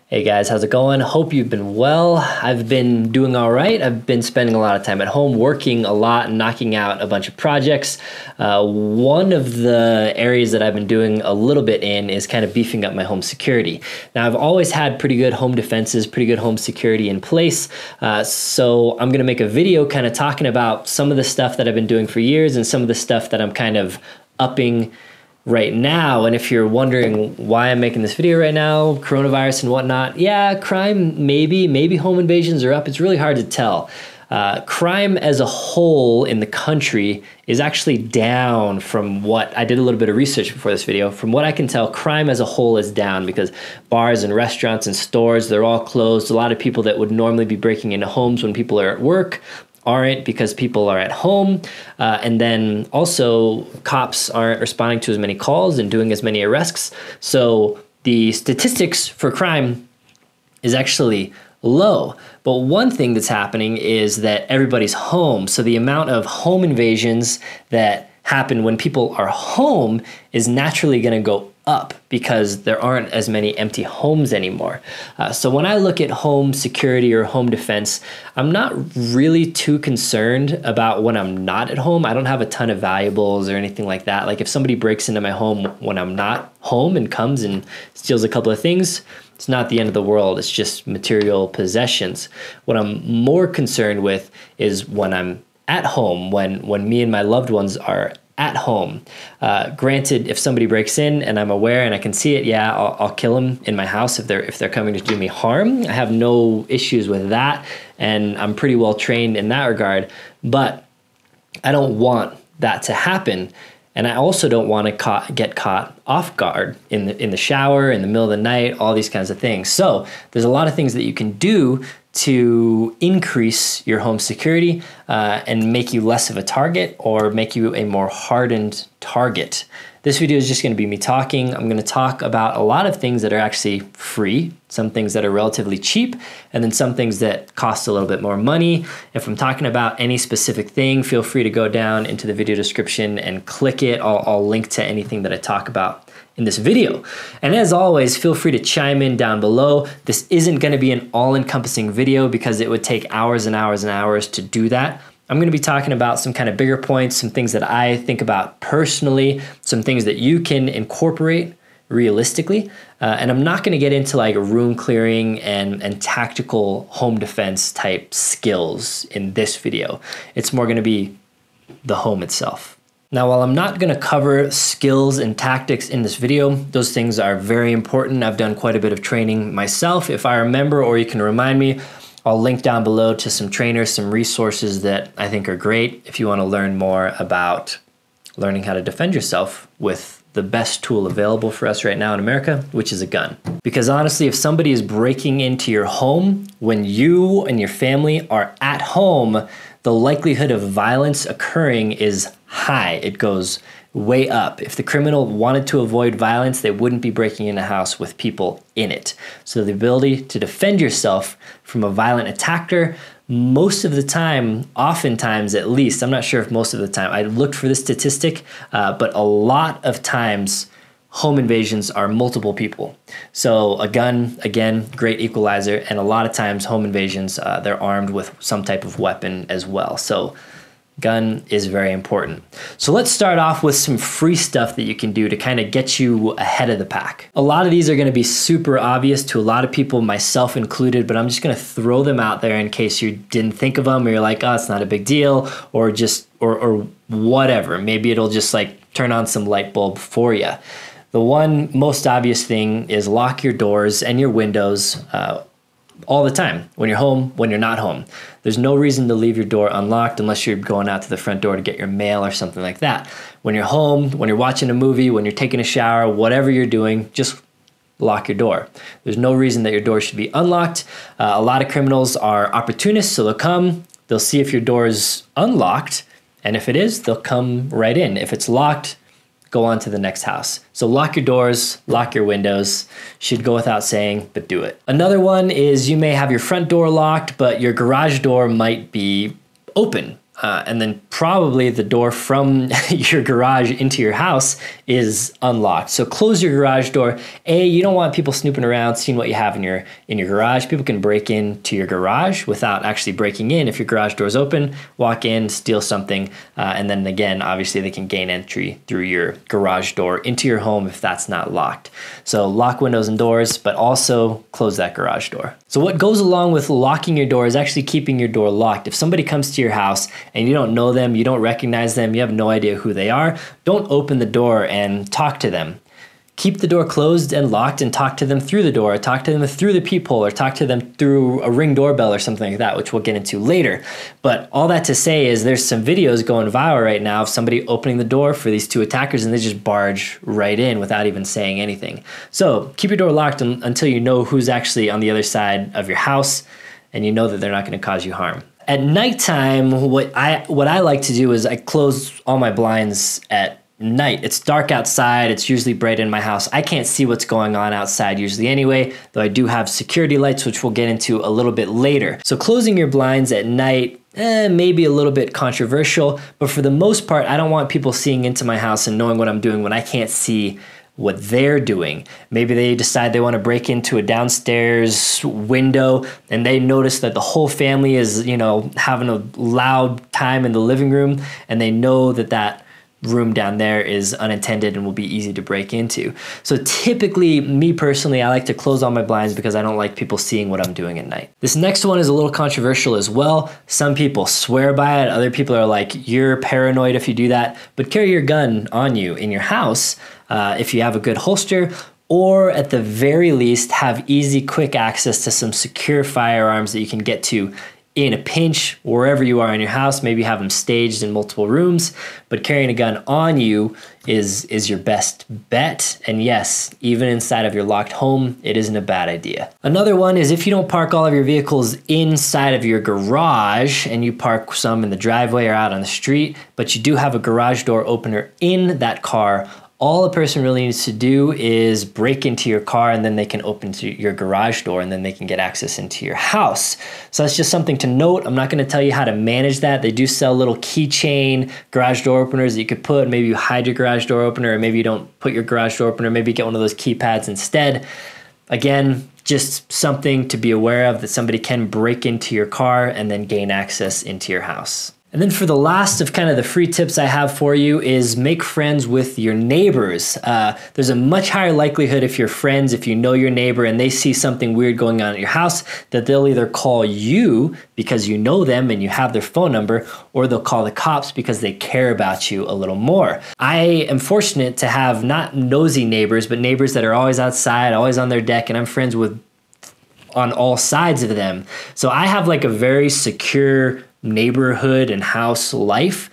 Hey guys, how's it going? Hope you've been well. I've been doing all right. I've been spending a lot of time at home, working a lot and knocking out a bunch of projects. One of the areas that I've been doing a little bit in is kind of beefing up my home security. Now, I've always had pretty good home defenses, pretty good home security in place. So I'm gonna make a video kind of talking about some of the stuff that I've been doing for years and some of the stuff that I'm kind of upping right now. And if you're wondering why I'm making this video right now, coronavirus and whatnot, yeah, crime, maybe home invasions are up. It's really hard to tell. Crime as a whole in the country is actually down from what I did a little bit of research before this video. From what I can tell, crime as a whole is down because bars and restaurants and stores, they're all closed. A lot of people that would normally be breaking into homes when people are at work aren't because people are at home. And then also cops aren't responding to as many calls and doing as many arrests. So the statistics for crime is actually low. But one thing that's happening is that everybody's home. So the amount of home invasions that happen when people are home is naturally going to go up because there aren't as many empty homes anymore. So when I look at home security or home defense, I'm not really too concerned about when I'm not at home. I don't have a ton of valuables or anything like that. Like if somebody breaks into my home when I'm not home and comes and steals a couple of things, it's not the end of the world. It's just material possessions. What I'm more concerned with is when I'm at home, when me and my loved ones are at home. Granted, if somebody breaks in and I'm aware and I can see it, yeah, I'll kill them in my house if they're coming to do me harm. I have no issues with that, and I'm pretty well trained in that regard. But I don't want that to happen, and I also don't want to get caught off guard in the shower, in the middle of the night, all these kinds of things. So there's a lot of things that you can do to increase your home security and make you less of a target or make you a more hardened target. This video is just going to be me talking. I'm going to talk about a lot of things that are actually free, some things that are relatively cheap, and then some things that cost a little bit more money. If I'm talking about any specific thing, feel free to go down into the video description and click it. I'll link to anything that I talk about in this video. And as always, feel free to chime in down below. This isn't going to be an all-encompassing video because it would take hours and hours and hours to do that. I'm going to be talking about some kind of bigger points, some things that I think about personally, some things that you can incorporate realistically. And I'm not going to get into like room clearing and tactical home defense type skills in this video. It's more going to be the home itself. Now, while I'm not going to cover skills and tactics in this video, those things are very important. I've done quite a bit of training myself. If I remember, or you can remind me, I'll link down below to some trainers, some resources that I think are great if you want to learn more about learning how to defend yourself with the best tool available for us right now in America, which is a gun. Because honestly, if somebody is breaking into your home when you and your family are at home, the likelihood of violence occurring is high. It goes way up. If the criminal wanted to avoid violence, they wouldn't be breaking in a house with people in it. So the ability to defend yourself from a violent attacker, most of the time, oftentimes at least, I'm not sure if most of the time, I looked for this statistic, but a lot of times home invasions are multiple people. So a gun, again, great equalizer, and a lot of times home invasions, they're armed with some type of weapon as well. So gun is very important. So let's start off with some free stuff that you can do to kind of get you ahead of the pack. A lot of these are going to be super obvious to a lot of people, myself included, but I'm just going to throw them out there in case you didn't think of them or you're like, oh, it's not a big deal, or just, or whatever. Maybe it'll just like turn on some light bulb for you. The one most obvious thing is lock your doors and your windows all the time, when you're home, when you're not home. There's no reason to leave your door unlocked unless you're going out to the front door to get your mail or something like that. When you're home, when you're watching a movie, when you're taking a shower, whatever you're doing, just lock your door. There's no reason that your door should be unlocked. A lot of criminals are opportunists, so they'll come, they'll see if your door is unlocked, and if it is, they'll come right in. If it's locked, go on to the next house. So lock your doors, lock your windows. Should go without saying, but do it. Another one is you may have your front door locked, but your garage door might be open and then probably the door from your garage into your house is unlocked. So close your garage door. You don't want people snooping around, seeing what you have in your garage. People can break into your garage without actually breaking in. If your garage door is open, walk in, steal something, and then again, obviously they can gain entry through your garage door into your home if that's not locked. So lock windows and doors, but also close that garage door. So what goes along with locking your door is actually keeping your door locked. If somebody comes to your house and you don't know them, you don't recognize them, you have no idea who they are, don't open the door and talk to them. Keep the door closed and locked and talk to them through the door, or talk to them through the peephole, or talk to them through a Ring doorbell or something like that, which we'll get into later. But all that to say is there's some videos going viral right now of somebody opening the door for these two attackers and they just barge right in without even saying anything. So keep your door locked until you know who's actually on the other side of your house and you know that they're not going to cause you harm. At nighttime, what I like to do is I close all my blinds at night. It's dark outside. It's usually bright in my house. I can't see what's going on outside usually anyway, though I do have security lights, which we'll get into a little bit later. So closing your blinds at night, maybe a little bit controversial, but for the most part, I don't want people seeing into my house and knowing what I'm doing when I can't see what they're doing. Maybe they decide they want to break into a downstairs window and they notice that the whole family is, having a loud time in the living room, and they know that room down there is unattended and will be easy to break into. So typically, me personally, I like to close all my blinds because I don't like people seeing what I'm doing at night. This next one is a little controversial as well. Some people swear by it. Other people are like, you're paranoid if you do that. But carry your gun on you in your house if you have a good holster, or at the very least, have easy, quick access to some secure firearms that you can get to in a pinch, wherever you are in your house. Maybe have them staged in multiple rooms, but carrying a gun on you is your best bet. And yes, even inside of your locked home, it isn't a bad idea. Another one is if you don't park all of your vehicles inside of your garage and you park some in the driveway or out on the street, but you do have a garage door opener in that car, all a person really needs to do is break into your car, and then they can open to your garage door, and then they can get access into your house. So that's just something to note. I'm not going to tell you how to manage that. They do sell little keychain garage door openers that you could put. Maybe you hide your garage door opener, or maybe you don't put your garage door opener. Maybe you get one of those keypads instead. Again, just something to be aware of, that somebody can break into your car and then gain access into your house. And then for the last of kind of the free tips I have for you is make friends with your neighbors. There's a much higher likelihood if you're friends, if you know your neighbor and they see something weird going on at your house, that they'll either call you because you know them and you have their phone number, or they'll call the cops because they care about you a little more. I am fortunate to have not nosy neighbors, but neighbors that are always outside, always on their deck, and I'm friends with on all sides of them. So I have like a very secure neighborhood and house life.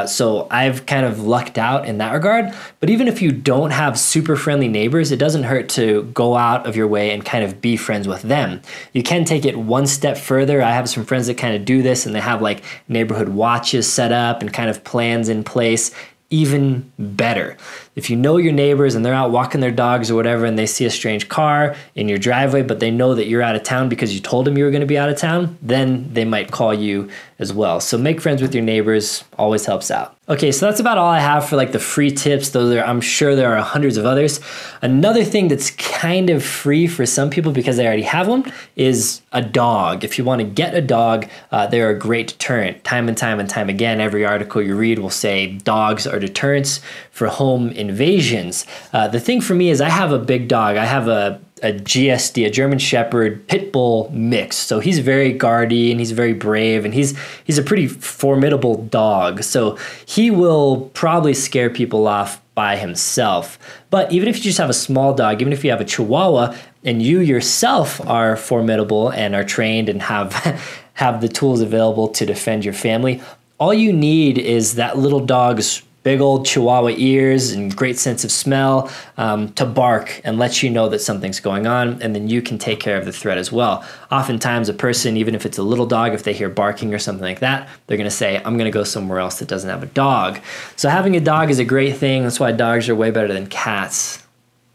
So I've kind of lucked out in that regard. But even if you don't have super friendly neighbors, it doesn't hurt to go out of your way and kind of be friends with them. You can take it one step further. I have some friends that kind of do this, and they have like neighborhood watches set up and kind of plans in place. Even better. If you know your neighbors and they're out walking their dogs or whatever, and they see a strange car in your driveway, but they know that you're out of town because you told them you were going to be out of town, then they might call you as well. So make friends with your neighbors, always helps out. Okay, so that's about all I have for like the free tips. I'm sure there are hundreds of others. Another thing that's kind of free for some people because they already have one is a dog. If you want to get a dog, they're a great deterrent. Time and time again, every article you read will say dogs are deterrents for home invasions. The thing for me is I have a big dog. I have a GSD, a German Shepherd Pit Bull mix. So he's very guardy and he's very brave, and he's a pretty formidable dog. So he will probably scare people off by himself. But even if you just have a small dog, even if you have a Chihuahua and you yourself are formidable and are trained and have the tools available to defend your family, all you need is that little dog's big old Chihuahua ears and great sense of smell to bark and let you know that something's going on, and then you can take care of the threat as well. Oftentimes a person, even if it's a little dog, if they hear barking or something like that, they're going to say, I'm going to go somewhere else that doesn't have a dog. So having a dog is a great thing. That's why dogs are way better than cats.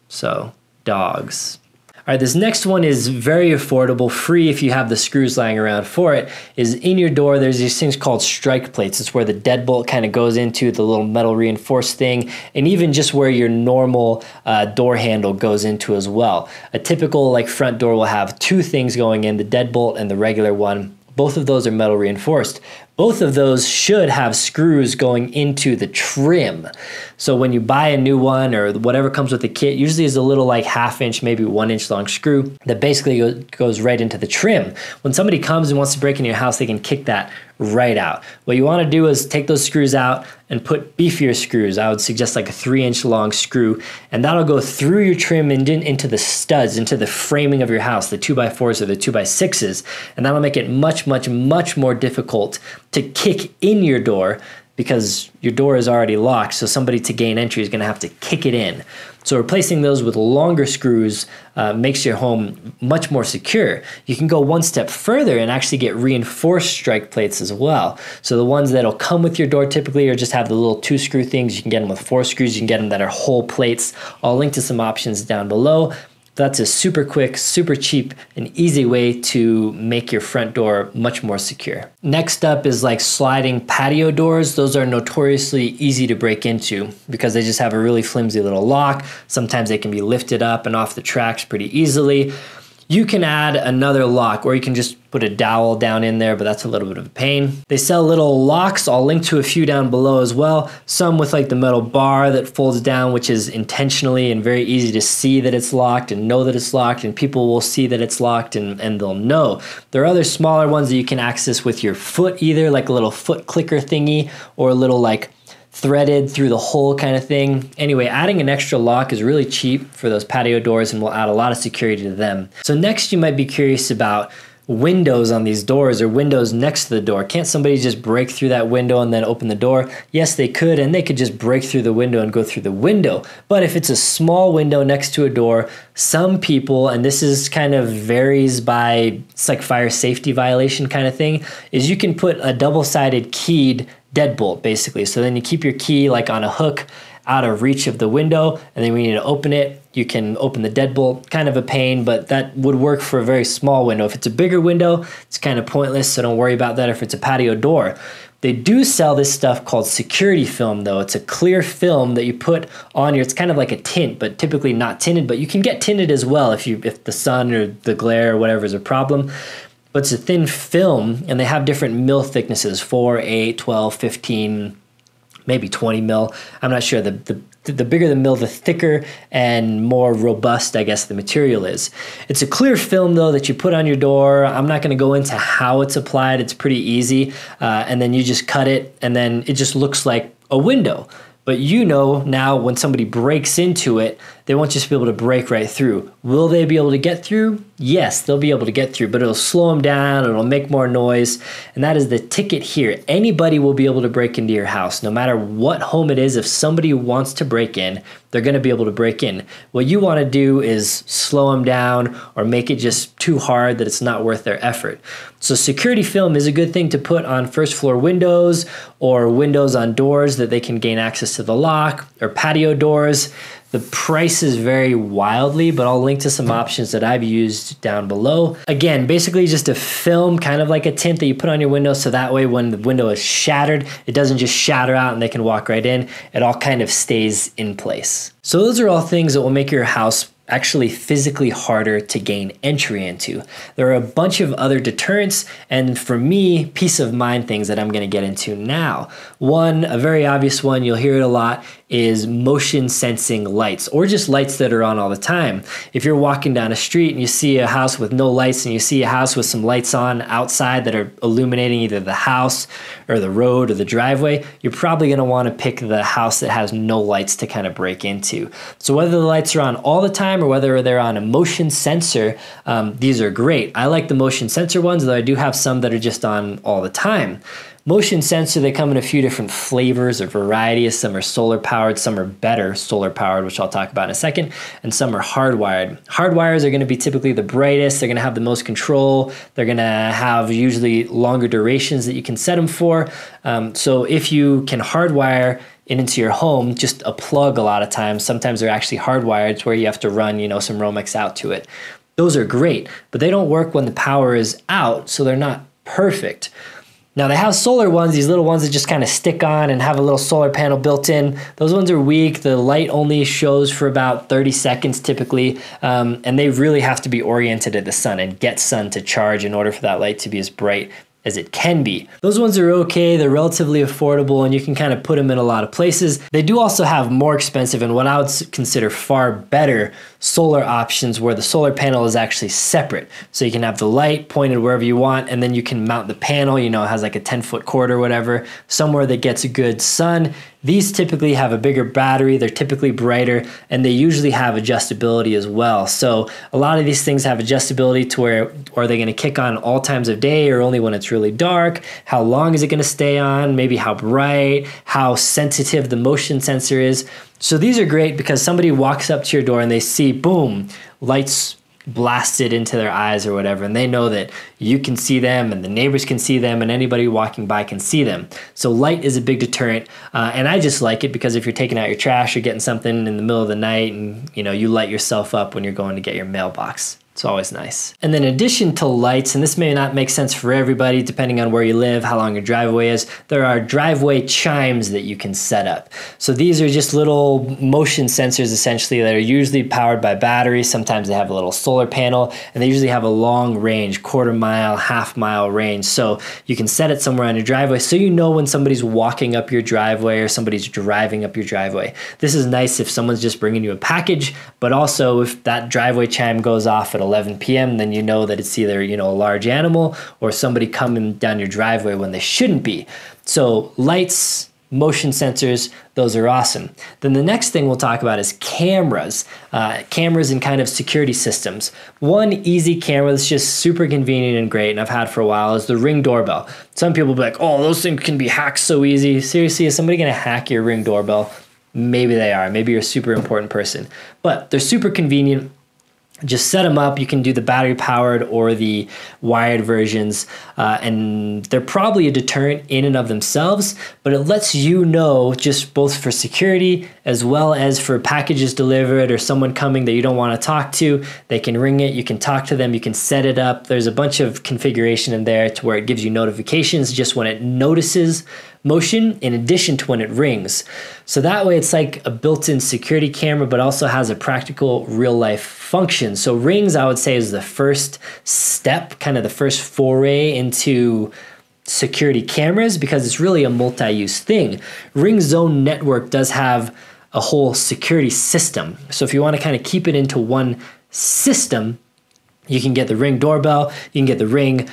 So dogs. All right, this next one is very affordable, free if you have the screws lying around for it, is in your door. There's these things called strike plates. It's where the deadbolt kind of goes into the little metal reinforced thing, and even just where your normal door handle goes into as well. A typical like front door will have two things going in, the deadbolt and the regular one. Both of those are metal reinforced. Both of those should have screws going into the trim. So when you buy a new one or whatever comes with the kit, usually is a little like 1/2 inch, maybe 1 inch long screw that basically goes right into the trim. When somebody comes and wants to break into your house, they can kick that right out. What you want to do is take those screws out and put beefier screws. I would suggest like a 3-inch long screw, and that'll go through your trim and into the studs, into the framing of your house, the 2x4s or the 2x6s, and that'll make it much, much, much more difficult to kick in your door because your door is already locked, so somebody to gain entry is going to have to kick it in. So replacing those with longer screws makes your home much more secure. You can go one step further and actually get reinforced strike plates as well. So the ones that'll come with your door typically or just have the little 2-screw things. You can get them with 4 screws. You can get them that are whole plates. I'll link to some options down below. That's a super quick, super cheap, and easy way to make your front door much more secure. Next up is like sliding patio doors. Those are notoriously easy to break into because they just have a really flimsy little lock. Sometimes they can be lifted up and off the tracks pretty easily. You can add another lock, or you can just put a dowel down in there, but that's a little bit of a pain. They sell little locks. I'll link to a few down below as well. Some with like the metal bar that folds down, which is intentionally and very easy to see that it's locked and know that it's locked, and people will see that it's locked and they'll know. There are other smaller ones that you can access with your foot, either like a little foot clicker thingy or a little like threaded through the hole kind of thing. Anyway, adding an extra lock is really cheap for those patio doors and will add a lot of security to them. So next you might be curious about windows on these doors or windows next to the door. Can't somebody just break through that window and then open the door? Yes, they could, and they could just break through the window and go through the window. But if it's a small window next to a door, some people, and this is kind of varies by, it's like fire safety violation kind of thing, is you can put a double-sided keyed deadbolt basically. So then you keep your key like on a hook out of reach of the window, and then when you need to open it, you can open the deadbolt. Kind of a pain, but that would work for a very small window. If it's a bigger window, it's kind of pointless, so don't worry about that if it's a patio door. They do sell this stuff called security film though. It's a clear film that you put on your, it's kind of like a tint, but typically not tinted, but you can get tinted as well if the sun or the glare or whatever is a problem. But it's a thin film, and they have different mil thicknesses, 4, 8, 12, 15, maybe 20 mil. I'm not sure. The bigger the mil, the thicker and more robust, I guess, the material is. It's a clear film, though, that you put on your door. I'm not going to go into how it's applied. It's pretty easy. And then you just cut it, and then it just looks like a window. But you know now when somebody breaks into it, they won't just be able to break right through. Will they be able to get through? Yes, they'll be able to get through, but it'll slow them down, it'll make more noise, and that is the ticket here. Anybody will be able to break into your house, no matter what home it is. If somebody wants to break in, they're gonna be able to break in. What you wanna do is slow them down or make it just too hard that it's not worth their effort. So security film is a good thing to put on first floor windows or windows on doors that they can gain access to the lock, or patio doors. The prices vary wildly, but I'll link to some options that I've used down below. Again, basically just a film, kind of like a tint that you put on your window, so that way when the window is shattered, it doesn't just shatter out and they can walk right in. It all kind of stays in place. So those are all things that will make your house actually physically harder to gain entry into. There are a bunch of other deterrents, and for me, peace of mind things that I'm gonna get into now. One, a very obvious one, you'll hear it a lot, is motion sensing lights, or just lights that are on all the time. If you're walking down a street and you see a house with no lights, and you see a house with some lights on outside that are illuminating either the house or the road or the driveway, you're probably gonna wanna pick the house that has no lights to kind of break into. So whether the lights are on all the time or whether they're on a motion sensor, these are great. I like the motion sensor ones, though I do have some that are just on all the time. Motion sensor, they come in a few different flavors or varieties. Some are solar powered, some are better solar powered, which I'll talk about in a second, and some are hardwired. Hardwires are gonna be typically the brightest, they're gonna have the most control, they're gonna have usually longer durations that you can set them for. So if you can hardwire into your home, just a plug a lot of times. Sometimes they're actually hardwired to where you have to run, some Romex out to it. Those are great, but they don't work when the power is out, so they're not perfect. Now they have solar ones, these little ones that just kind of stick on and have a little solar panel built in. Those ones are weak. The light only shows for about 30 seconds typically, and they really have to be oriented at the sun and get sun to charge in order for that light to be as bright as it can be. Those ones are okay, they're relatively affordable, and you can kind of put them in a lot of places. They do also have more expensive and what I would consider far better solar options where the solar panel is actually separate. So you can have the light pointed wherever you want, and then you can mount the panel, you know, it has like a 10-foot cord or whatever, somewhere that gets good sun. These typically have a bigger battery, they're typically brighter, and they usually have adjustability as well. So a lot of these things have adjustability to where are they gonna kick on all times of day or only when it's really dark? How long is it gonna stay on? Maybe how bright, how sensitive the motion sensor is. So these are great because somebody walks up to your door and they see, boom, lights blasted into their eyes or whatever, and they know that you can see them and the neighbors can see them and anybody walking by can see them. So light is a big deterrent, and I just like it because if you're taking out your trash or getting something in the middle of the night and you know you light yourself up when you're going to get your mailbox. It's always nice. And then in addition to lights, and this may not make sense for everybody depending on where you live, how long your driveway is, there are driveway chimes that you can set up. So these are just little motion sensors essentially that are usually powered by batteries. Sometimes they have a little solar panel, and they usually have a long range, quarter-mile, half-mile range. So you can set it somewhere on your driveway so you know when somebody's walking up your driveway or somebody's driving up your driveway. This is nice if someone's just bringing you a package, but also if that driveway chime goes off at 11 p.m., then you know that it's either, you know, a large animal or somebody coming down your driveway when they shouldn't be. So lights, motion sensors, those are awesome. Then the next thing we'll talk about is cameras. Cameras and kind of security systems. One easy camera that's just super convenient and great, and I've had for a while, is the Ring doorbell. Some people will be like, oh, those things can be hacked so easy. Seriously, is somebody gonna hack your Ring doorbell? Maybe they are. Maybe you're a super important person. But they're super convenient. Just set them up. You can do the battery powered or the wired versions, and they're probably a deterrent in and of themselves, but it lets you know, just both for security as well as for packages delivered or someone coming that you don't want to talk to, they can ring it, you can talk to them, you can set it up. There's a bunch of configuration in there to where it gives you notifications just when it notices motion in addition to when it rings. So that way it's like a built-in security camera, but also has a practical real-life function. So rings, I would say, is the first step, kind of the first foray into security cameras, because it's really a multi-use thing. Ring Zone Network does have a whole security system. So if you want to kind of keep it into one system, you can get the Ring doorbell, you can get the Ring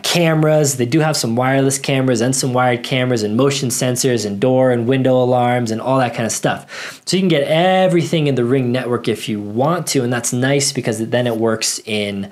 cameras. They do have some wireless cameras and some wired cameras and motion sensors and door and window alarms and all that kind of stuff. So you can get everything in the Ring network if you want to, and that's nice because then it works in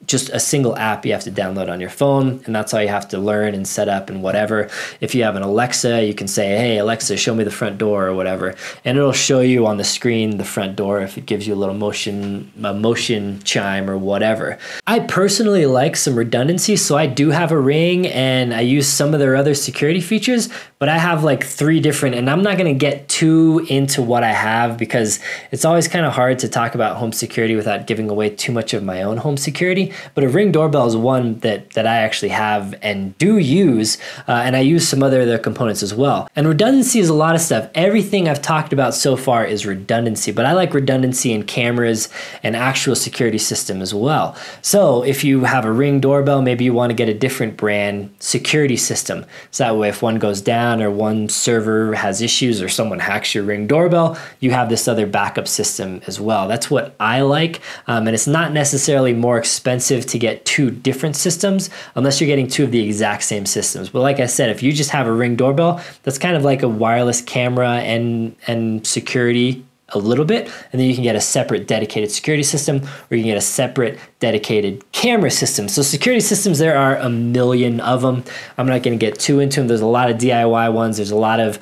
just a single app you have to download on your phone, and that's all you have to learn and set up and whatever. If you have an Alexa, you can say, hey, Alexa, show me the front door or whatever, and it'll show you on the screen the front door if it gives you a little motion chime or whatever. I personally like some redundancy, so I do have a Ring and I use some of their other security features, but I have like 3 different, and I'm not gonna get too into what I have because it's always kind of hard to talk about home security without giving away too much of my own home security. But a Ring doorbell is one that I actually have and do use, and I use some other components as well. And redundancy is a lot of stuff. Everything I've talked about so far is redundancy, but I like redundancy in cameras and actual security system as well. So if you have a Ring doorbell, maybe you want to get a different brand security system. So that way if one goes down or one server has issues or someone hacks your Ring doorbell, you have this other backup system as well. That's what I like, and it's not necessarily more expensive to get 2 different systems unless you're getting 2 of the exact same systems. But like I said, if you just have a Ring doorbell, that's kind of like a wireless camera and security a little bit, and then you can get a separate dedicated security system, or you can get a separate dedicated camera system. So security systems, there are a million of them. I'm not going to get too into them. There's a lot of DIY ones. There's a lot of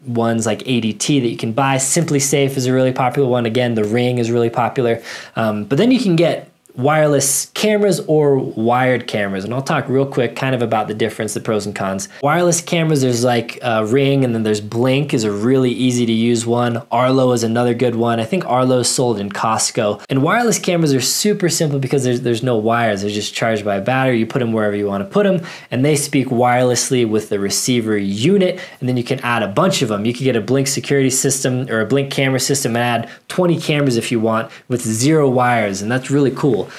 ones like ADT that you can buy. Simply Safe is a really popular one. Again, the Ring is really popular. But then you can get wireless cameras or wired cameras. And I'll talk real quick kind of about the difference, the pros and cons. Wireless cameras, there's like Ring, and then there's Blink is a really easy to use one. Arlo is another good one. I think Arlo is sold in Costco. And wireless cameras are super simple because there's no wires. They're just charged by a battery. You put them wherever you want to put them, and they speak wirelessly with the receiver unit, and then you can add a bunch of them. You can get a Blink security system or a Blink camera system and add 20 cameras if you want with 0 wires, and that's really cool.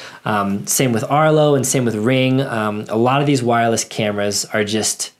Same with Arlo and same with Ring. A lot of these wireless cameras are just,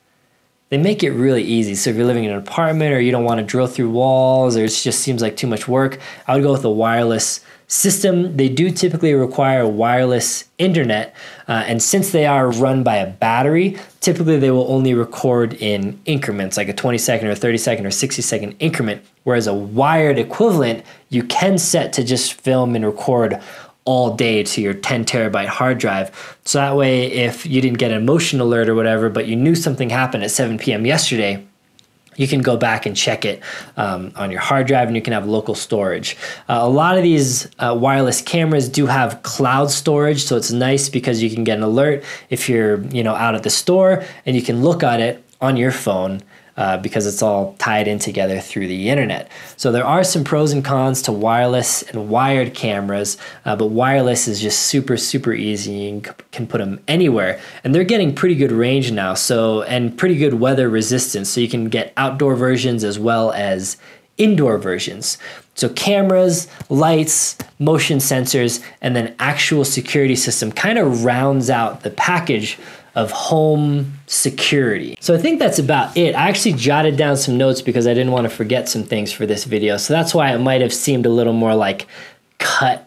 they make it really easy. So if you're living in an apartment or you don't want to drill through walls or it just seems like too much work, I would go with a wireless system. They do typically require wireless internet, and since they are run by a battery, typically they will only record in increments, like a 20-second or 30-second or 60-second increment, whereas a wired equivalent, you can set to just film and record all day to your 10 terabyte hard drive. So that way, if you didn't get an motion alert or whatever, but you knew something happened at 7 p.m. yesterday, you can go back and check it on your hard drive, and you can have local storage. A lot of these wireless cameras do have cloud storage, so it's nice because you can get an alert if you're out at the store, and you can look at it on your phone because it's all tied in together through the internet. So there are some pros and cons to wireless and wired cameras, but wireless is just super, super easy. You can put them anywhere, and they're getting pretty good range now, and pretty good weather resistance. So you can get outdoor versions as well as indoor versions. So cameras, lights, motion sensors, and then actual security system kind of rounds out the package of home security. So I think that's about it. I actually jotted down some notes because I didn't want to forget some things for this video. So that's why it might have seemed a little more like cut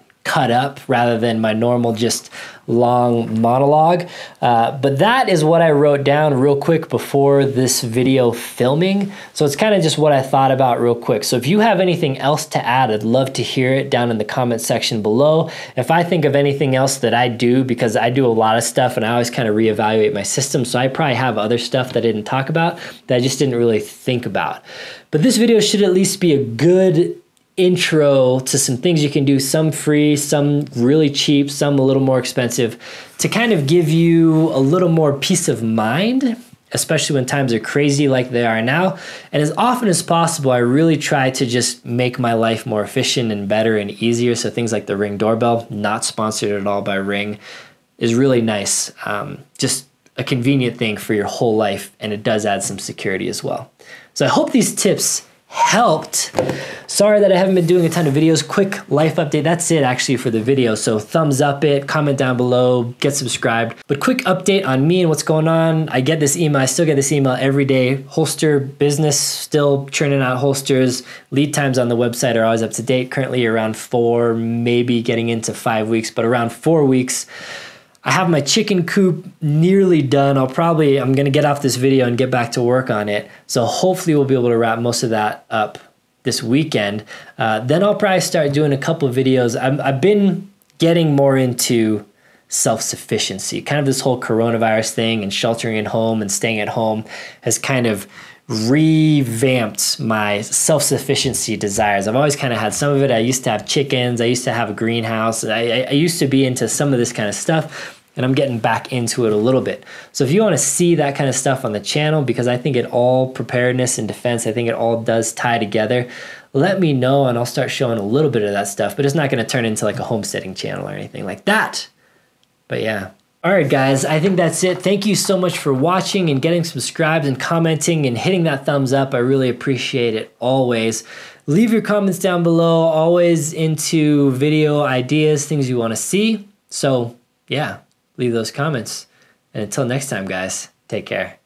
up rather than my normal just long monologue. But that is what I wrote down real quick before this video filming. So it's kind of just what I thought about real quick. So if you have anything else to add, I'd love to hear it down in the comment section below. If I think of anything else that I do, because I do a lot of stuff and I always kind of reevaluate my system. So I probably have other stuff that I didn't talk about that I just didn't really think about. But this video should at least be a good intro to some things you can do, some free, some really cheap, some a little more expensive, to kind of give you a little more peace of mind, especially when times are crazy like they are now. And as often as possible, I really try to just make my life more efficient and better and easier. So things like the Ring doorbell, not sponsored at all by Ring, is really nice. Just a convenient thing for your whole life, and it does add some security as well. So I hope these tips helped. Sorry that I haven't been doing a ton of videos. Quick life update. That's it actually for the video. So thumbs up it, comment down below, get subscribed. But quick update on me and what's going on. I get this email. I still get this email every day. Holster business, still churning out holsters. Lead times on the website are always up to date. Currently around 4, maybe getting into 5 weeks, but around 4 weeks. I have my chicken coop nearly done. I'm going to get off this video and get back to work on it. So hopefully we'll be able to wrap most of that up this weekend. Then I'll probably start doing a couple of videos. I've been getting more into self-sufficiency. Kind of this whole coronavirus thing and sheltering at home and staying at home has kind of revamped my self-sufficiency desires. I've always kind of had some of it. I used to have chickens. I used to have a greenhouse. I used to be into some of this kind of stuff, and I'm getting back into it a little bit. So if you want to see that kind of stuff on the channel, because I think it all, preparedness and defense, I think it all does tie together, let me know and I'll start showing a little bit of that stuff, but it's not going to turn into like a homesteading channel or anything like that. But yeah. All right, guys, I think that's it. Thank you so much for watching and getting subscribed and commenting and hitting that thumbs up. I really appreciate it always. Leave your comments down below, always into video ideas, things you want to see. So yeah, leave those comments. And until next time, guys, take care.